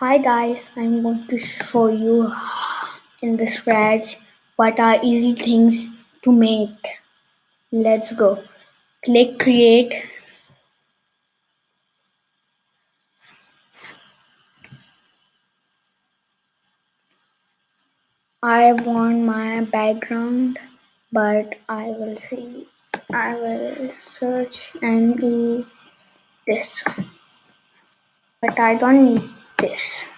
Hi guys, I'm going to show you in the scratch what are easy things to make. Let's go. Click create. I want my background, but I will search and do this. But I don't need this.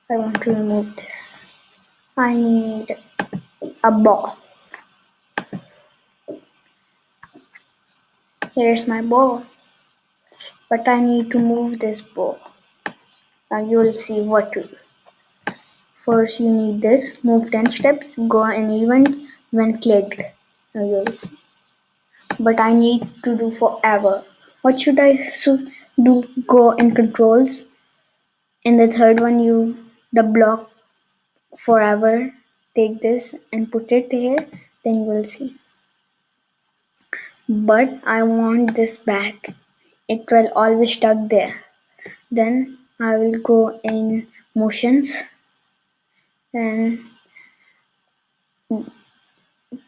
I want to remove this. I need a ball. Here's my ball. But I need to move this ball. Now you will see what to do. First you need this, move 10 steps, go in events when clicked. Now you'll see. But I need to do forever. What should I do? Go in controls. In the third one the block forever. Take this and put it here, then you will see. But I want this back. It will always stuck there. Then I will go in motions and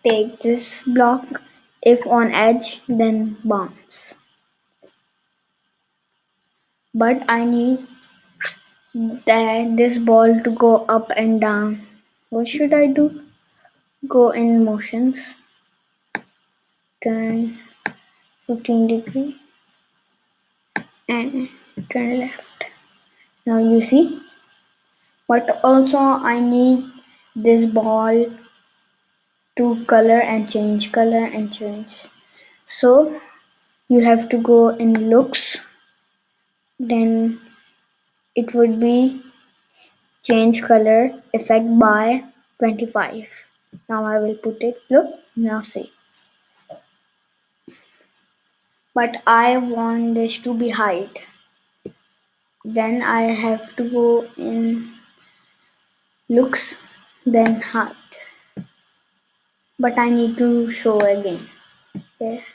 take this block. If on edge, then bounce. But I need this ball to go up and down. What should I do? Go in motions, turn 15 degree and turn left. Now you see. But also I need this ball to color and change. So you have to go in looks, then it would be change color effect by 25. Now I will put it. Look, now see. But I want this to be hide. Then I have to go in looks, then hide. But I need to show again. Okay.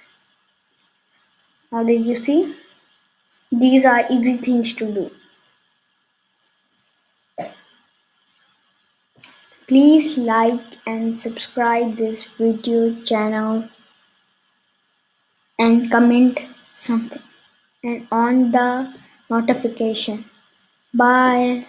Now did you see? These are easy things to do. Please like and subscribe this video channel and comment something and on the notification. Bye.